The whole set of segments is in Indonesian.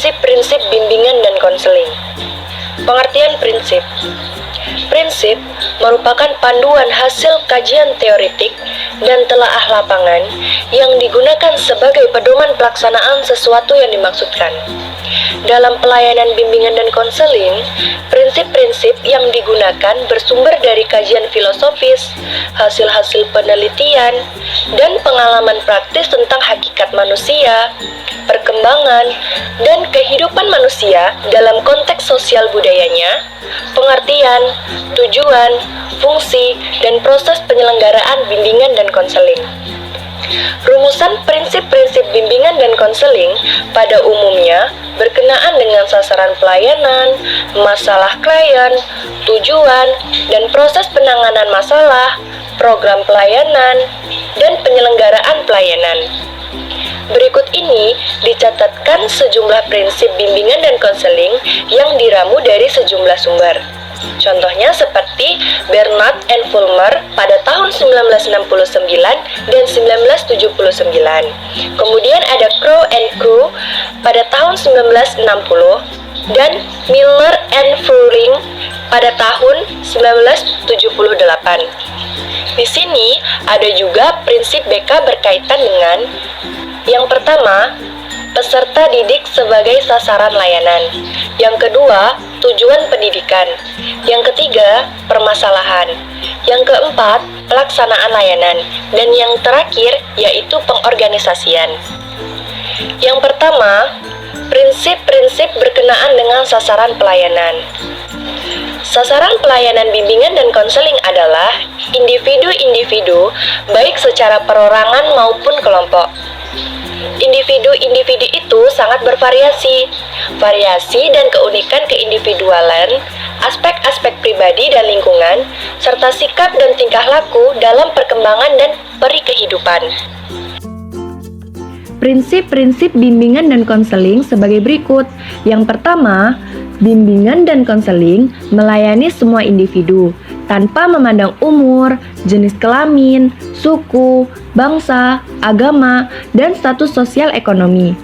Prinsip-prinsip bimbingan dan konseling. Pengertian prinsip. Prinsip merupakan panduan hasil kajian teoretik dan telaah lapangan yang digunakan sebagai pedoman pelaksanaan sesuatu yang dimaksudkan. Dalam pelayanan bimbingan dan konseling, prinsip-prinsip yang digunakan bersumber dari kajian filosofis, hasil-hasil penelitian, dan pengalaman praktis tentang hakikat manusia, perkembangan, dan kehidupan manusia dalam konteks sosial budayanya, pengertian, tujuan, fungsi, dan proses penyelenggaraan bimbingan dan konseling. Rumusan prinsip-prinsip bimbingan dan konseling pada umumnya berkenaan dengan sasaran pelayanan, masalah klien, tujuan, dan proses penanganan masalah, program pelayanan, dan penyelenggaraan pelayanan. Berikut ini dicatatkan sejumlah prinsip bimbingan dan konseling yang diramu dari sejumlah sumber. Contohnya seperti Bernard and Fulmer pada tahun 1969 dan 1979. Kemudian ada Crow and Crew pada tahun 1960 dan Miller and Fruehling pada tahun 1978. Di sini ada juga prinsip BK berkaitan dengan yang pertama, peserta didik sebagai sasaran layanan. Yang kedua, tujuan pendidikan. Yang ketiga, permasalahan. Yang keempat, pelaksanaan layanan. Dan yang terakhir, yaitu pengorganisasian. Yang pertama, prinsip-prinsip berkenaan dengan sasaran pelayanan. Sasaran pelayanan bimbingan dan konseling adalah individu-individu, baik secara perorangan maupun kelompok. Individu-individu itu sangat bervariasi. Variasi dan keunikan keindividualan, aspek-aspek pribadi dan lingkungan, serta sikap dan tingkah laku dalam perkembangan dan peri kehidupan. Prinsip-prinsip bimbingan dan konseling sebagai berikut. Yang pertama, bimbingan dan konseling melayani semua individu tanpa memandang umur, jenis kelamin, suku, bangsa, agama, dan status sosial ekonomi.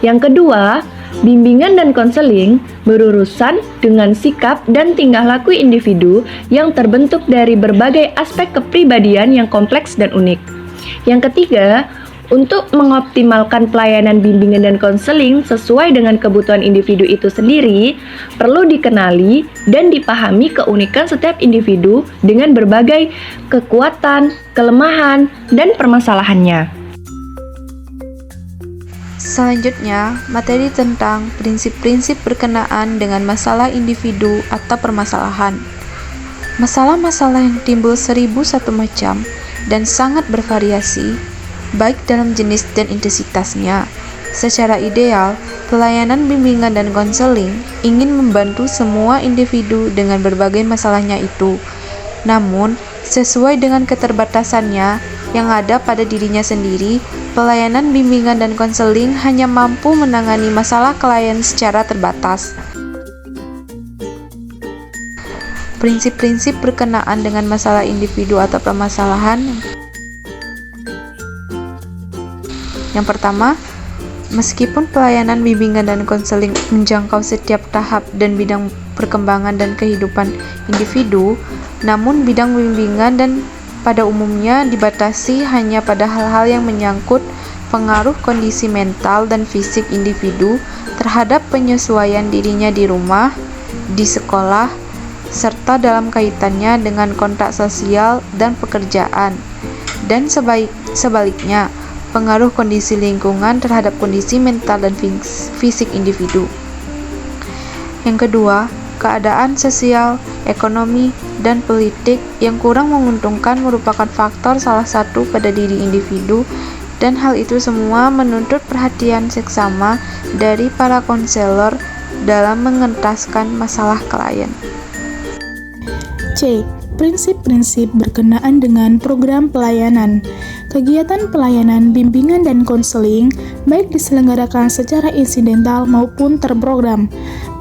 Yang kedua, bimbingan dan konseling berurusan dengan sikap dan tingkah laku individu yang terbentuk dari berbagai aspek kepribadian yang kompleks dan unik. Yang ketiga, untuk mengoptimalkan pelayanan bimbingan dan konseling sesuai dengan kebutuhan individu itu sendiri, perlu dikenali dan dipahami keunikan setiap individu dengan berbagai kekuatan, kelemahan, dan permasalahannya. Selanjutnya, materi tentang prinsip-prinsip berkenaan dengan masalah individu atau permasalahan. Masalah-masalah yang timbul 1001 macam dan sangat bervariasi, baik dalam jenis dan intensitasnya. Secara ideal, pelayanan bimbingan dan konseling ingin membantu semua individu dengan berbagai masalahnya itu. Namun, sesuai dengan keterbatasannya yang ada pada dirinya sendiri, pelayanan bimbingan dan konseling hanya mampu menangani masalah klien secara terbatas. Prinsip-prinsip berkenaan dengan masalah individu atau permasalahan. Yang pertama, meskipun pelayanan bimbingan dan konseling menjangkau setiap tahap dan bidang perkembangan dan kehidupan individu, namun bidang bimbingan dan pada umumnya dibatasi hanya pada hal-hal yang menyangkut pengaruh kondisi mental dan fisik individu terhadap penyesuaian dirinya di rumah, di sekolah, serta dalam kaitannya dengan kontak sosial dan pekerjaan, dan sebaliknya, pengaruh kondisi lingkungan terhadap kondisi mental dan fisik individu. Yang kedua, keadaan sosial, ekonomi, dan politik yang kurang menguntungkan merupakan faktor salah satu pada diri individu, dan hal itu semua menuntut perhatian seksama dari para konselor dalam mengentaskan masalah klien. C. Prinsip-prinsip berkenaan dengan program pelayanan. Kegiatan pelayanan, bimbingan, dan konseling baik diselenggarakan secara insidental maupun terprogram.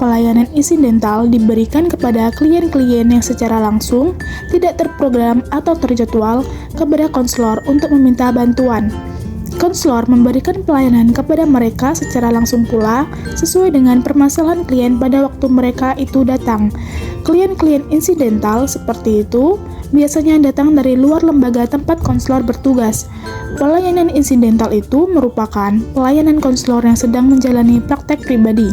Pelayanan insidental diberikan kepada klien-klien yang secara langsung, tidak terprogram atau terjadwal kepada konselor untuk meminta bantuan. Konselor memberikan pelayanan kepada mereka secara langsung pula sesuai dengan permasalahan klien pada waktu mereka itu datang. Klien-klien insidental seperti itu biasanya datang dari luar lembaga tempat konselor bertugas. Pelayanan insidental itu merupakan pelayanan konselor yang sedang menjalani praktek pribadi.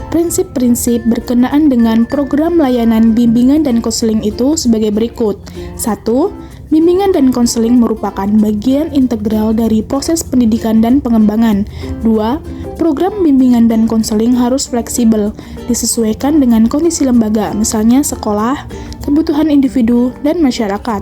Prinsip-prinsip berkenaan dengan program layanan bimbingan dan konseling itu sebagai berikut. 1. Bimbingan dan konseling merupakan bagian integral dari proses pendidikan dan pengembangan. 2. Program bimbingan dan konseling harus fleksibel, disesuaikan dengan kondisi lembaga, misalnya sekolah, kebutuhan individu, dan masyarakat.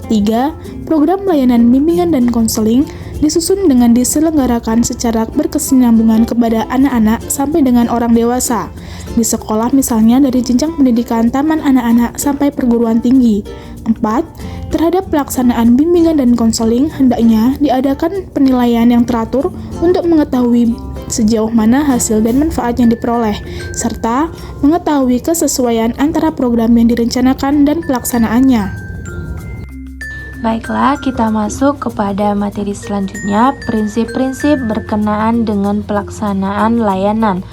3. Program layanan bimbingan dan konseling disusun dengan diselenggarakan secara berkesinambungan kepada anak-anak sampai dengan orang dewasa. Di sekolah misalnya dari jenjang pendidikan taman anak-anak sampai perguruan tinggi. 4. Terhadap pelaksanaan bimbingan dan konseling hendaknya diadakan penilaian yang teratur untuk mengetahui sejauh mana hasil dan manfaat yang diperoleh, serta mengetahui kesesuaian antara program yang direncanakan dan pelaksanaannya. Baiklah, kita masuk kepada materi selanjutnya, prinsip-prinsip berkenaan dengan pelaksanaan layanan.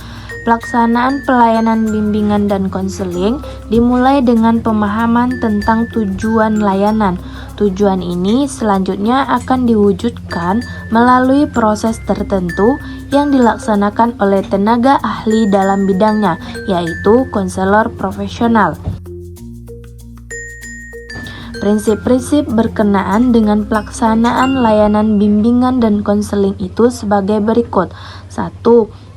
Pelaksanaan pelayanan bimbingan dan konseling dimulai dengan pemahaman tentang tujuan layanan. Tujuan ini selanjutnya akan diwujudkan melalui proses tertentu yang dilaksanakan oleh tenaga ahli dalam bidangnya, yaitu konselor profesional. Prinsip-prinsip berkenaan dengan pelaksanaan layanan bimbingan dan konseling itu sebagai berikut. 1.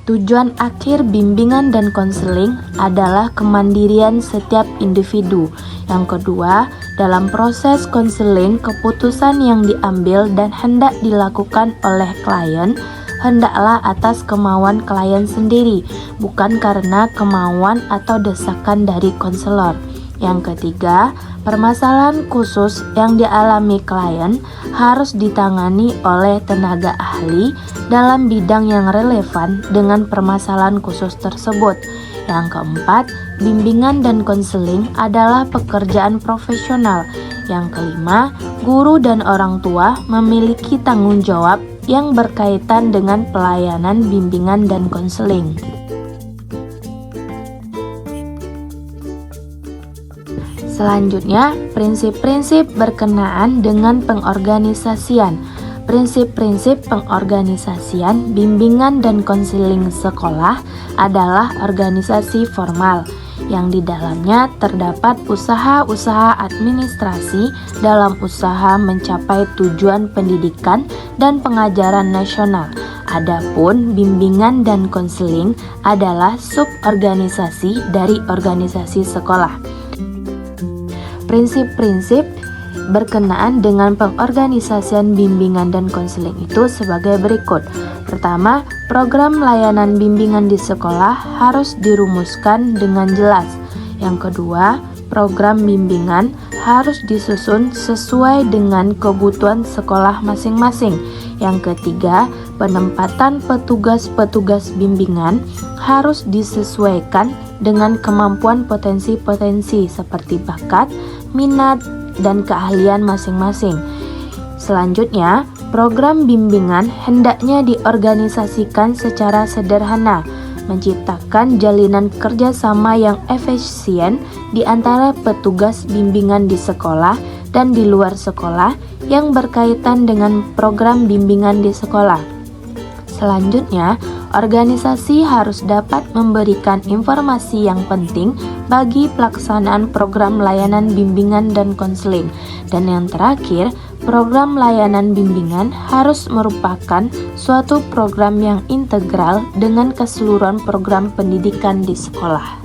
Tujuan akhir bimbingan dan konseling adalah kemandirian setiap individu. Yang kedua, dalam proses konseling, keputusan yang diambil dan hendak dilakukan oleh klien hendaklah atas kemauan klien sendiri, bukan karena kemauan atau desakan dari konselor. Yang ketiga, permasalahan khusus yang dialami klien harus ditangani oleh tenaga ahli dalam bidang yang relevan dengan permasalahan khusus tersebut. Yang keempat, bimbingan dan konseling adalah pekerjaan profesional. Yang kelima, guru dan orang tua memiliki tanggung jawab yang berkaitan dengan pelayanan bimbingan dan konseling. Selanjutnya, prinsip-prinsip berkenaan dengan pengorganisasian. Prinsip-prinsip pengorganisasian bimbingan dan konseling sekolah adalah organisasi formal, yang di dalamnya terdapat usaha-usaha administrasi dalam usaha mencapai tujuan pendidikan dan pengajaran nasional. Adapun bimbingan dan konseling adalah suborganisasi dari organisasi sekolah. Prinsip-prinsip berkenaan dengan pengorganisasian bimbingan dan konseling itu sebagai berikut. Pertama, program layanan bimbingan di sekolah harus dirumuskan dengan jelas. Yang kedua, program bimbingan harus disusun sesuai dengan kebutuhan sekolah masing-masing. Yang ketiga, penempatan petugas-petugas bimbingan harus disesuaikan dengan kemampuan potensi-potensi seperti bakat, minat, dan keahlian masing-masing. Selanjutnya, program bimbingan hendaknya diorganisasikan secara sederhana, menciptakan jalinan kerjasama yang efisien di antara petugas bimbingan di sekolah dan di luar sekolah yang berkaitan dengan program bimbingan di sekolah. Selanjutnya, organisasi harus dapat memberikan informasi yang penting bagi pelaksanaan program layanan bimbingan dan konseling. Dan yang terakhir, program layanan bimbingan harus merupakan suatu program yang integral dengan keseluruhan program pendidikan di sekolah.